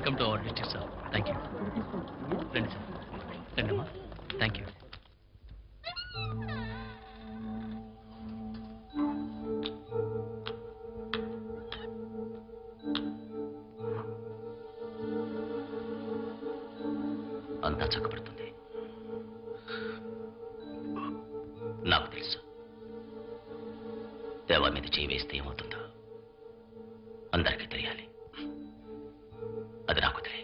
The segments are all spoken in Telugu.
Welcome to our district sir. Thank you. రండి సార్. రండి అమ్మా. Thank you. అంతా చక్కబడుతుంది. నాకు తెలుసు దేవా మీద చేయి వేస్తే ఏమవుతుందో అందరికీ తెలియాలి. అది నాకు తెలియ.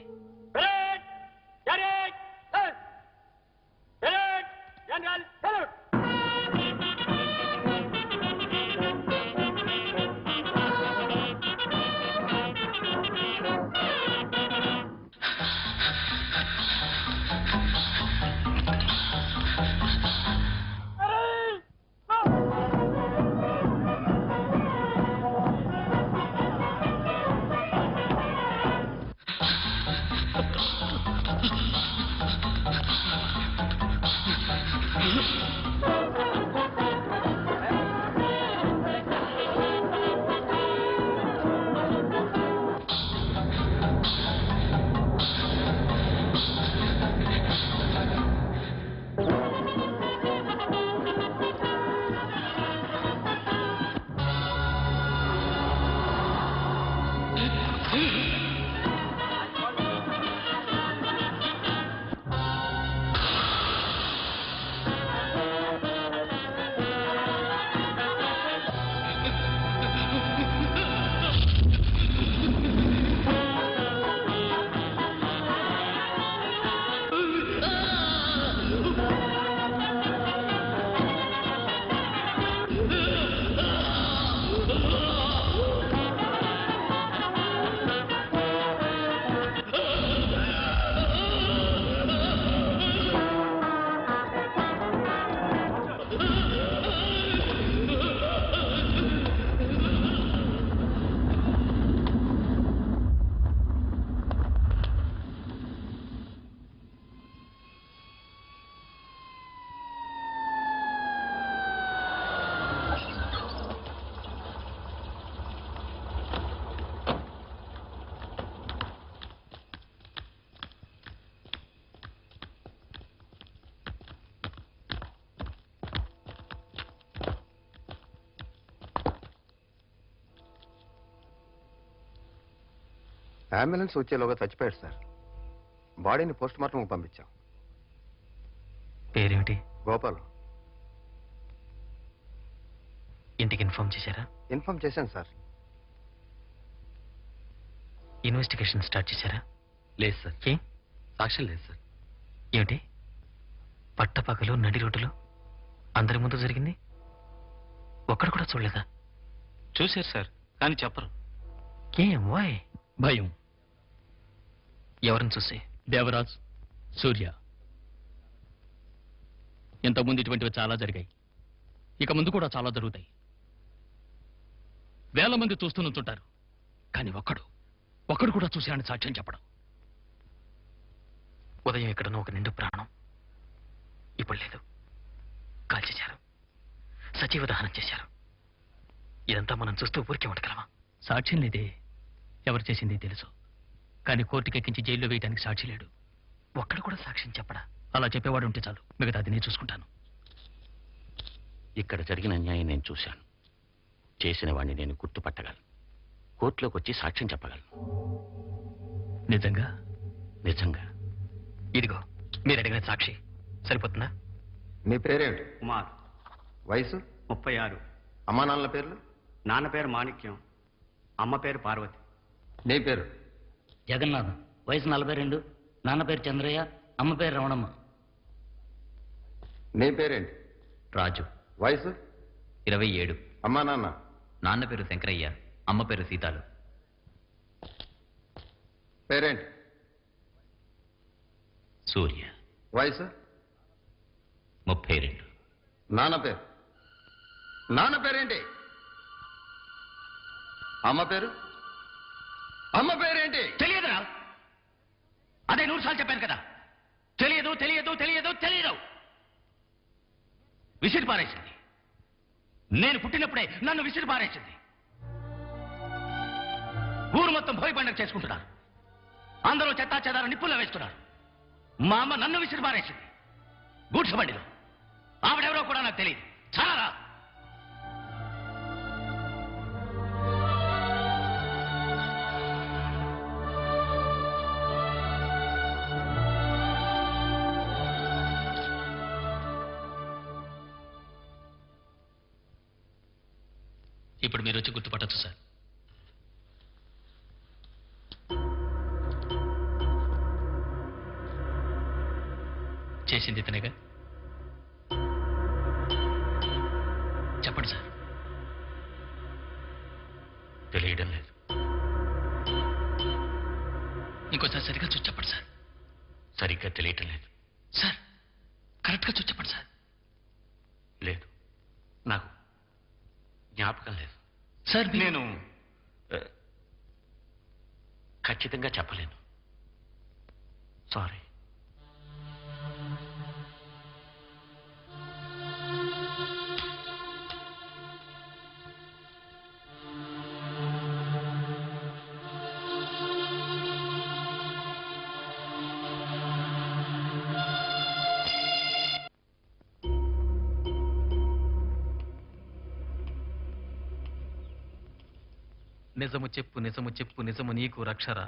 అంబులెన్స్ వచ్చేలోగా చచ్చిపోయాడు సార్. బాడీని పోస్ట్ మార్టంకి పంపించాం. పేరేమిటి? గోపాల్. ఇంటికి ఇన్ఫార్మ్ చేశారా? ఇన్ఫార్మ్ చేశాను సార్. ఇన్వెస్టిగేషన్ స్టార్ట్ చేశారా? లేదు సార్. ఏ సాక్ష్యం లేదు సార్. ఏమిటి పట్టపగలు నడి రోడ్డులో అందరి ముందు జరిగింది? ఒక్కడు కూడా చూడలేదా? చూశారు సార్, కానీ చెప్పరు. ఏం వాయ్? భయం. ఎవరిని చూసి? దేవరాజ్, సూర్య. ఇంతకుముందు ఇటువంటివి చాలా జరిగాయి, ఇక ముందు కూడా చాలా జరుగుతాయి. వేల మంది చూస్తూ నుంచుంటారు, కానీ ఒక్కడు కూడా చూశాడని సాక్ష్యం చెప్పడం. ఉదయం ఎక్కడనో ఒక నిండు ప్రాణం ఇప్పుడు లేదు. కాల్చేశారు, సజీవ దహనం చేశారు. ఇదంతా మనం చూస్తూ ఊరికే ఉండగలమా? సాక్ష్యం లేదే, ఎవరు చేసింది తెలుసు, కానీ కోర్టుకి ఎక్కించి జైల్లో వేయడానికి సాక్షి లేడు. ఒక్కడు కూడా సాక్ష్యం చెప్పడా? అలా చెప్పేవాడు ఉంటే చాలు, మిగతాది నేను చూసుకుంటాను. ఇక్కడ జరిగిన అన్యాయం నేను చూశాను. చేసిన వాడిని నేను గుర్తుపట్టగలను. కోర్టులోకి వచ్చి సాక్ష్యం చెప్పగలను. నిజంగా? నిజంగా. ఇదిగో మీరు అడిగిన సాక్షి. సరిపోతుందా? మీ పేరేమిటి? కుమార్. వయసు? 36. అమ్మా నాన్నల పేర్లు? నాన్న పేరు మాణిక్యం, అమ్మ పేరు పార్వతి. నీ పేరు? జగన్నాథ్. వయసు 42. నాన్న పేరు చంద్రయ్య, అమ్మ పేరు రమణమ్మ. నీ పేరేంటి? రాజు. వయసు? 27. అమ్మా నాన్న? నాన్న పేరు శంకరయ్య, అమ్మ పేరు సీతాలు. పేరేంటి? సూర్య. వయసు? 32. నాన్న పేరు? నాన్న పేరేంటి? అమ్మ పేరు? అమ్మ పేరేంటి? తెలియదురా? అదే 100 సార్లు చెప్పాను కదా. తెలియదు తెలియదు తెలియదు తెలియదు. విసిరి పారేసింది. నేను పుట్టినప్పుడే నన్ను విసిరి పారేసింది. ఊరు మొత్తం భోగి పండుగ చేసుకుంటున్నారు. అందరూ చెత్తా చెదార నిప్పుల్లో వేసుకున్నారు. మా అమ్మ నన్ను విసిరి మారేసింది గూడ్స్ బండిలో. ఆవిడెవరో కూడా నాకు తెలియదు. చాలా ఇప్పుడు మీరు వచ్చి గుర్తుపట్టచ్చు సార్. చేసింది ఇతనేగా? చెప్పండి సార్. తెలియడం లేదు. ఇంకోసారి సరిగ్గా చూసి చెప్పండి సార్. సరిగ్గా తెలియటం లేదు. సార్ కరెక్ట్గా చూసి చెప్పండి సార్. లేదు, నాకు జ్ఞాపకం లేదు సార్. నేను ఖచ్చితంగా చెప్పలేను. సారీ. నిజము చెప్పు, నిజము చెప్పు, నిజము నీకు రక్షరా.